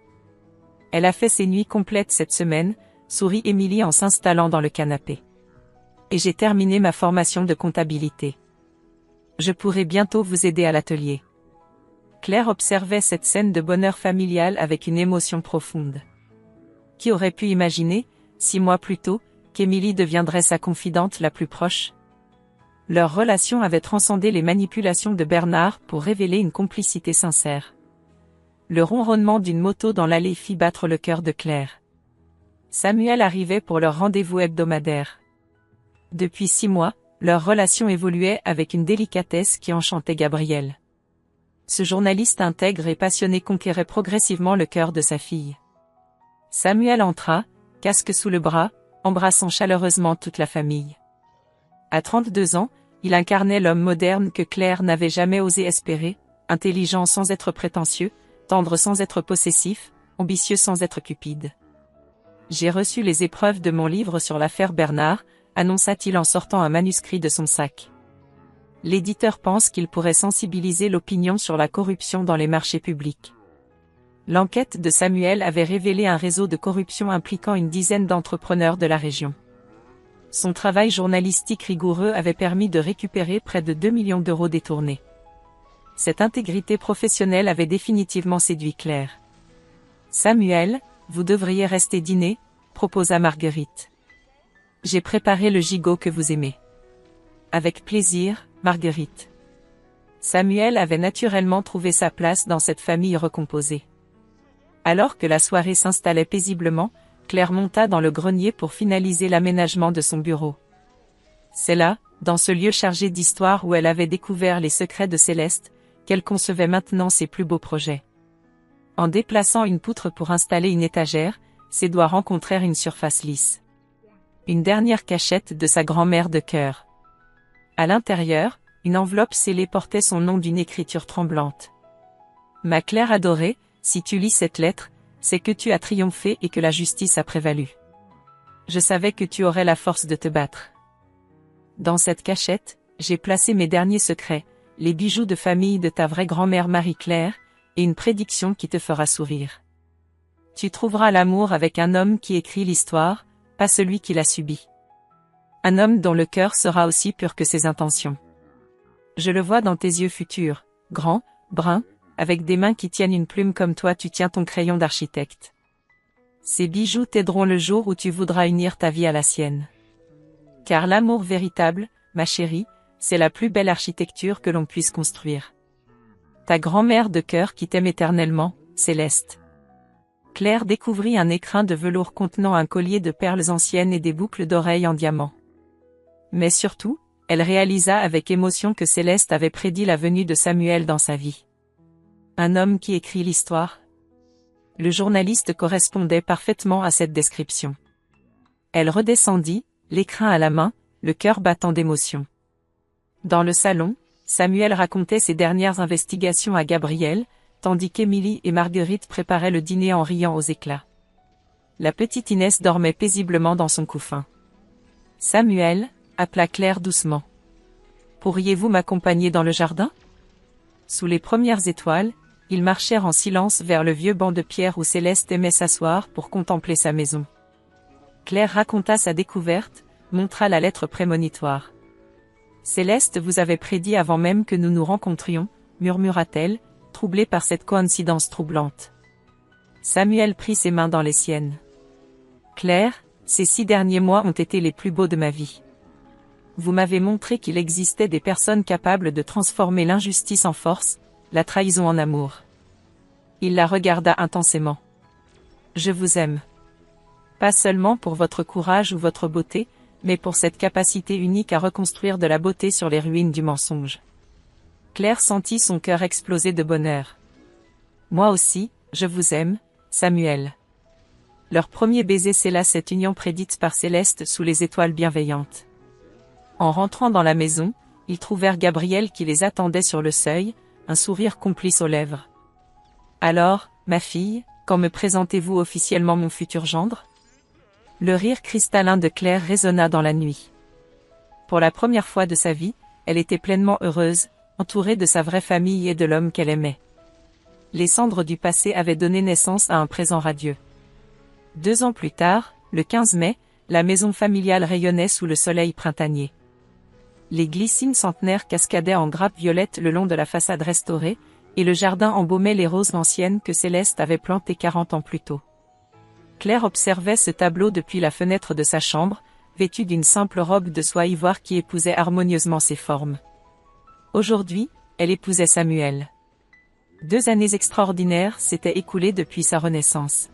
Elle a fait ses nuits complètes cette semaine, sourit Émilie en s'installant dans le canapé. Et j'ai terminé ma formation de comptabilité. Je pourrai bientôt vous aider à l'atelier. Claire observait cette scène de bonheur familial avec une émotion profonde. Qui aurait pu imaginer, 6 mois plus tôt, qu'Émilie deviendrait sa confidente la plus proche? Leur relation avait transcendé les manipulations de Bernard pour révéler une complicité sincère. Le ronronnement d'une moto dans l'allée fit battre le cœur de Claire. Samuel arrivait pour leur rendez-vous hebdomadaire. Depuis 6 mois, leur relation évoluait avec une délicatesse qui enchantait Gabrielle. Ce journaliste intègre et passionné conquérait progressivement le cœur de sa fille. Samuel entra, casque sous le bras, embrassant chaleureusement toute la famille. À 32 ans, il incarnait l'homme moderne que Claire n'avait jamais osé espérer, intelligent sans être prétentieux, tendre sans être possessif, ambitieux sans être cupide. J'ai reçu les épreuves de mon livre sur l'affaire Bernard, annonça-t-il en sortant un manuscrit de son sac. L'éditeur pense qu'il pourrait sensibiliser l'opinion sur la corruption dans les marchés publics. L'enquête de Samuel avait révélé un réseau de corruption impliquant une dizaine d'entrepreneurs de la région. Son travail journalistique rigoureux avait permis de récupérer près de 2 millions d'euros détournés. Cette intégrité professionnelle avait définitivement séduit Claire. « Samuel, vous devriez rester dîner », proposa Marguerite. « J'ai préparé le gigot que vous aimez. » « Avec plaisir, Marguerite. » Samuel avait naturellement trouvé sa place dans cette famille recomposée. Alors que la soirée s'installait paisiblement, Claire monta dans le grenier pour finaliser l'aménagement de son bureau. C'est là, dans ce lieu chargé d'histoire où elle avait découvert les secrets de Céleste, qu'elle concevait maintenant ses plus beaux projets. En déplaçant une poutre pour installer une étagère, ses doigts rencontrèrent une surface lisse. Une dernière cachette de sa grand-mère de cœur. À l'intérieur, une enveloppe scellée portait son nom d'une écriture tremblante. Ma Claire adorée, si tu lis cette lettre, c'est que tu as triomphé et que la justice a prévalu. Je savais que tu aurais la force de te battre. Dans cette cachette, j'ai placé mes derniers secrets, les bijoux de famille de ta vraie grand-mère Marie-Claire, et une prédiction qui te fera sourire. Tu trouveras l'amour avec un homme qui écrit l'histoire, pas celui qui l'a subi. Un homme dont le cœur sera aussi pur que ses intentions. Je le vois dans tes yeux futurs, grands, bruns, avec des mains qui tiennent une plume comme toi tu tiens ton crayon d'architecte. Ces bijoux t'aideront le jour où tu voudras unir ta vie à la sienne. Car l'amour véritable, ma chérie, c'est la plus belle architecture que l'on puisse construire. Ta grand-mère de cœur qui t'aime éternellement, Céleste. Claire découvrit un écrin de velours contenant un collier de perles anciennes et des boucles d'oreilles en diamant. Mais surtout, elle réalisa avec émotion que Céleste avait prédit la venue de Samuel dans sa vie. Un homme qui écrit l'histoire. Le journaliste correspondait parfaitement à cette description. Elle redescendit, l'écrin à la main, le cœur battant d'émotion. Dans le salon, Samuel racontait ses dernières investigations à Gabrielle, tandis qu'Émilie et Marguerite préparaient le dîner en riant aux éclats. La petite Inès dormait paisiblement dans son couffin. « Samuel » appela Claire doucement. « Pourriez-vous m'accompagner dans le jardin ?» Sous les premières étoiles, ils marchèrent en silence vers le vieux banc de pierre où Céleste aimait s'asseoir pour contempler sa maison. Claire raconta sa découverte, montra la lettre prémonitoire. « Céleste vous avait prédit avant même que nous nous rencontrions, murmura-t-elle, troublée par cette coïncidence troublante. Samuel prit ses mains dans les siennes. « Claire, ces 6 derniers mois ont été les plus beaux de ma vie. Vous m'avez montré qu'il existait des personnes capables de transformer l'injustice en force, la trahison en amour. » Il la regarda intensément. « Je vous aime. Pas seulement pour votre courage ou votre beauté, mais pour cette capacité unique à reconstruire de la beauté sur les ruines du mensonge. » Claire sentit son cœur exploser de bonheur. « Moi aussi, je vous aime, Samuel. » Leur premier baiser scella cette union prédite par Céleste sous les étoiles bienveillantes. En rentrant dans la maison, ils trouvèrent Gabrielle qui les attendait sur le seuil, un sourire complice aux lèvres. « Alors, Ma fille, quand me présentez-vous officiellement mon futur gendre? Le rire cristallin de Claire résonna dans la nuit. Pour la première fois de sa vie, elle était pleinement heureuse, entourée de sa vraie famille et de l'homme qu'elle aimait. Les cendres du passé avaient donné naissance à un présent radieux. 2 ans plus tard, le 15 mai, la maison familiale rayonnait sous le soleil printanier. Les glycines centenaires cascadaient en grappes violettes le long de la façade restaurée, et le jardin embaumait les roses anciennes que Céleste avait plantées 40 ans plus tôt. Claire observait ce tableau depuis la fenêtre de sa chambre, vêtue d'une simple robe de soie ivoire qui épousait harmonieusement ses formes. Aujourd'hui, elle épousait Samuel. 2 années extraordinaires s'étaient écoulées depuis sa renaissance.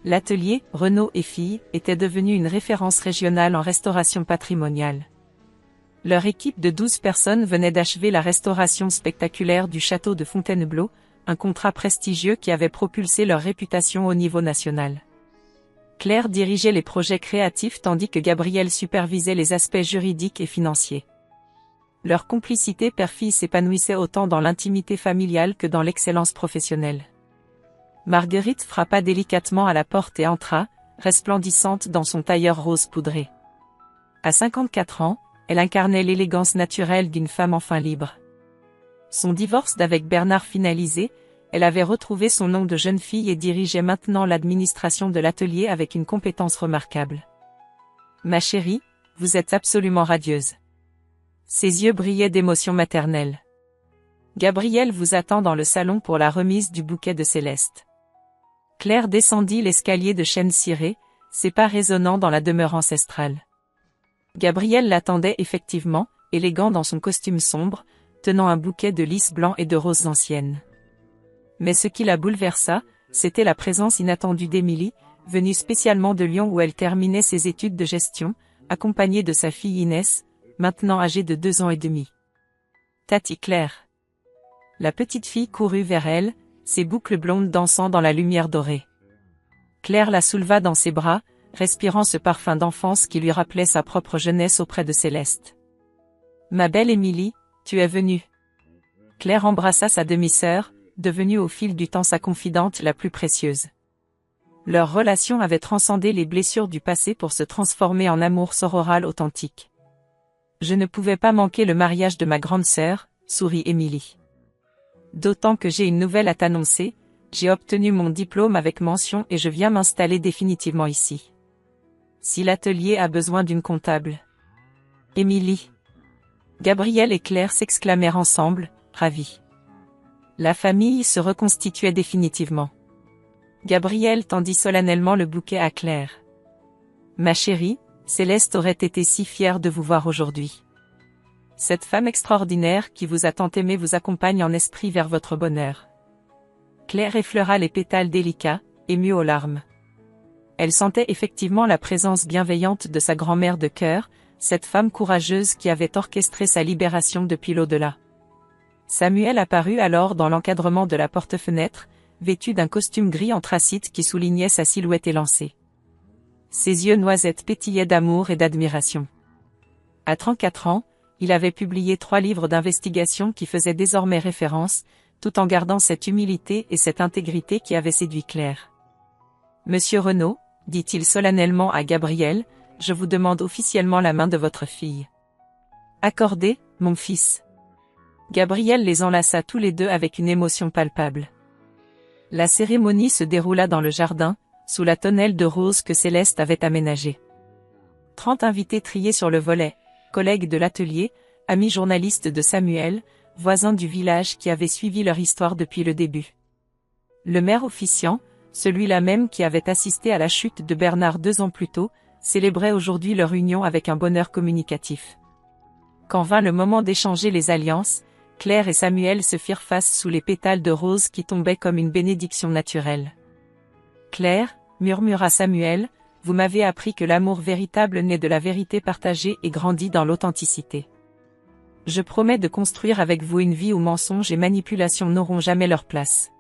L'atelier, Renaud et Filles, était devenu une référence régionale en restauration patrimoniale. Leur équipe de 12 personnes venait d'achever la restauration spectaculaire du château de Fontainebleau, un contrat prestigieux qui avait propulsé leur réputation au niveau national. Claire dirigeait les projets créatifs tandis que Gabriel supervisait les aspects juridiques et financiers. Leur complicité père-fille s'épanouissait autant dans l'intimité familiale que dans l'excellence professionnelle. Marguerite frappa délicatement à la porte et entra, resplendissante dans son tailleur rose poudré. À 54 ans, elle incarnait l'élégance naturelle d'une femme enfin libre. Son divorce d'avec Bernard finalisé, elle avait retrouvé son nom de jeune fille et dirigeait maintenant l'administration de l'atelier avec une compétence remarquable. « Ma chérie, vous êtes absolument radieuse. » Ses yeux brillaient d'émotion maternelle. « Gabriel vous attend dans le salon pour la remise du bouquet de Céleste. » Claire descendit l'escalier de chêne ciré, ses pas résonnant dans la demeure ancestrale. Gabriel l'attendait effectivement, élégant dans son costume sombre, tenant un bouquet de lys blancs et de roses anciennes. Mais ce qui la bouleversa, c'était la présence inattendue d'Émilie, venue spécialement de Lyon où elle terminait ses études de gestion, accompagnée de sa fille Inès, maintenant âgée de 2 ans et demi. « Tati Claire !» La petite fille courut vers elle, ses boucles blondes dansant dans la lumière dorée. Claire la souleva dans ses bras, respirant ce parfum d'enfance qui lui rappelait sa propre jeunesse auprès de Céleste. « Ma belle Émilie, tu es venue. » Claire embrassa sa demi-sœur, devenue au fil du temps sa confidente la plus précieuse. Leur relation avait transcendé les blessures du passé pour se transformer en amour sororal authentique. « Je ne pouvais pas manquer le mariage de ma grande sœur, » sourit Émilie. « D'autant que j'ai une nouvelle à t'annoncer, j'ai obtenu mon diplôme avec mention et je viens m'installer définitivement ici. Si l'atelier a besoin d'une comptable. » Émilie. Gabriel et Claire s'exclamèrent ensemble, ravis. La famille se reconstituait définitivement. Gabriel tendit solennellement le bouquet à Claire. « Ma chérie, Céleste aurait été si fière de vous voir aujourd'hui. Cette femme extraordinaire qui vous a tant aimé vous accompagne en esprit vers votre bonheur. » Claire effleura les pétales délicats, émue aux larmes. Elle sentait effectivement la présence bienveillante de sa grand-mère de cœur, cette femme courageuse qui avait orchestré sa libération depuis l'au-delà. Samuel apparut alors dans l'encadrement de la porte-fenêtre, vêtu d'un costume gris anthracite qui soulignait sa silhouette élancée. Ses yeux noisettes pétillaient d'amour et d'admiration. À 34 ans, il avait publié 3 livres d'investigation qui faisaient désormais référence, tout en gardant cette humilité et cette intégrité qui avaient séduit Claire. « Monsieur Renaud, » dit-il solennellement à Gabriel, « je vous demande officiellement la main de votre fille. »« Accordez, mon fils. » Gabriel les enlaça tous les deux avec une émotion palpable. La cérémonie se déroula dans le jardin, sous la tonnelle de roses que Céleste avait aménagée. 30 invités triés sur le volet, collègues de l'atelier, amis journalistes de Samuel, voisins du village qui avaient suivi leur histoire depuis le début. Le maire officiant, celui-là même qui avait assisté à la chute de Bernard 2 ans plus tôt, célébrait aujourd'hui leur union avec un bonheur communicatif. Quand vint le moment d'échanger les alliances, Claire et Samuel se firent face sous les pétales de rose qui tombaient comme une bénédiction naturelle. « Claire, » murmura Samuel, « vous m'avez appris que l'amour véritable naît de la vérité partagée et grandit dans l'authenticité. Je promets de construire avec vous une vie où mensonges et manipulation n'auront jamais leur place. »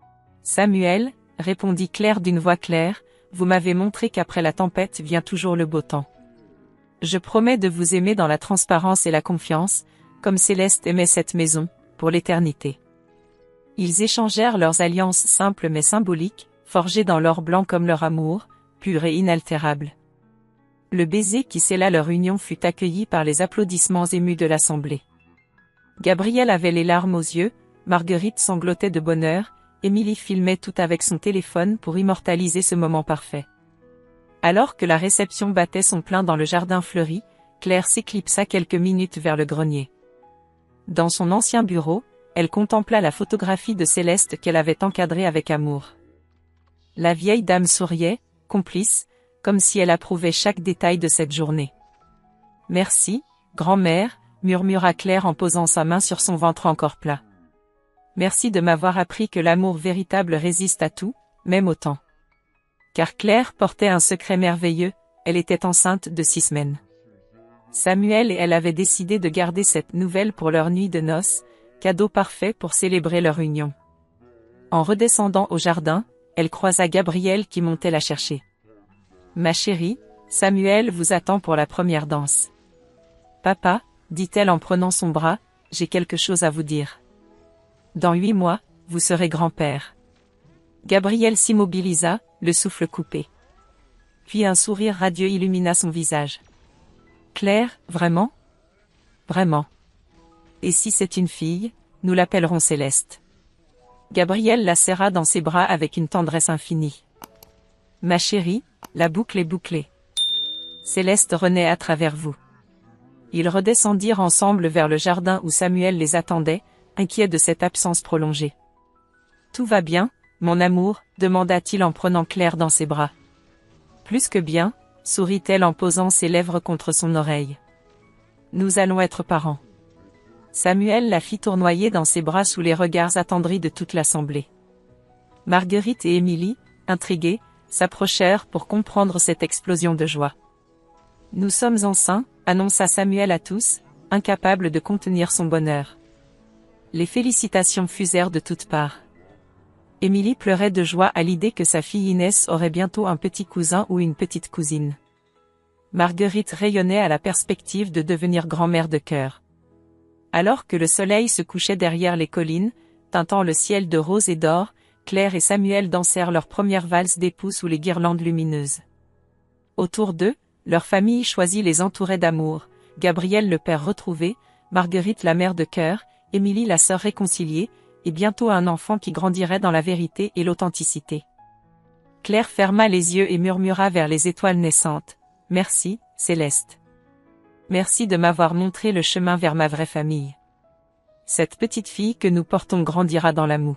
« Samuel, » répondit Claire d'une voix claire, « vous m'avez montré qu'après la tempête vient toujours le beau temps. Je promets de vous aimer dans la transparence et la confiance, comme Céleste aimait cette maison, pour l'éternité. » Ils échangèrent leurs alliances simples mais symboliques, forgées dans l'or blanc comme leur amour, pur et inaltérable. Le baiser qui scella leur union fut accueilli par les applaudissements émus de l'assemblée. Gabriel avait les larmes aux yeux, Marguerite sanglotait de bonheur, Émilie filmait tout avec son téléphone pour immortaliser ce moment parfait. Alors que la réception battait son plein dans le jardin fleuri, Claire s'éclipsa quelques minutes vers le grenier. Dans son ancien bureau, elle contempla la photographie de Céleste qu'elle avait encadrée avec amour. La vieille dame souriait, complice, comme si elle approuvait chaque détail de cette journée. « Merci, grand-mère », murmura Claire en posant sa main sur son ventre encore plat. « Merci de m'avoir appris que l'amour véritable résiste à tout, même au temps. » Car Claire portait un secret merveilleux, elle était enceinte de 6 semaines. Samuel et elle avaient décidé de garder cette nouvelle pour leur nuit de noces, cadeau parfait pour célébrer leur union. En redescendant au jardin, elle croisa Gabriel qui montait la chercher. « Ma chérie, Samuel vous attend pour la première danse. »« Papa, » dit-elle en prenant son bras, « j'ai quelque chose à vous dire. Dans 8 mois, vous serez grand-père. » Gabriel s'immobilisa, le souffle coupé. Puis un sourire radieux illumina son visage. « Claire, vraiment ? Vraiment. Et si c'est une fille, nous l'appellerons Céleste. » Gabriel la serra dans ses bras avec une tendresse infinie. « Ma chérie, la boucle est bouclée. Céleste renaît à travers vous. » Ils redescendirent ensemble vers le jardin où Samuel les attendait, inquiet de cette absence prolongée. « Tout va bien, mon amour ?» demanda-t-il en prenant Claire dans ses bras. « Plus que bien », sourit-elle en posant ses lèvres contre son oreille. « Nous allons être parents. » Samuel la fit tournoyer dans ses bras sous les regards attendris de toute l'assemblée. Marguerite et Émilie, intriguées, s'approchèrent pour comprendre cette explosion de joie. « Nous sommes enceints », annonça Samuel à tous, incapable de contenir son bonheur. Les félicitations fusèrent de toutes parts. Émilie pleurait de joie à l'idée que sa fille Inès aurait bientôt un petit cousin ou une petite cousine. Marguerite rayonnait à la perspective de devenir grand-mère de cœur. Alors que le soleil se couchait derrière les collines, teintant le ciel de rose et d'or, Claire et Samuel dansèrent leur première valse d'époux sous les guirlandes lumineuses. Autour d'eux, leur famille choisie les entourait d'amour, Gabriel le père retrouvé, Marguerite la mère de cœur, Émilie la sœur réconciliée, et bientôt un enfant qui grandirait dans la vérité et l'authenticité. Claire ferma les yeux et murmura vers les étoiles naissantes, « Merci, Céleste. Merci de m'avoir montré le chemin vers ma vraie famille. Cette petite fille que nous portons grandira dans l'amour. »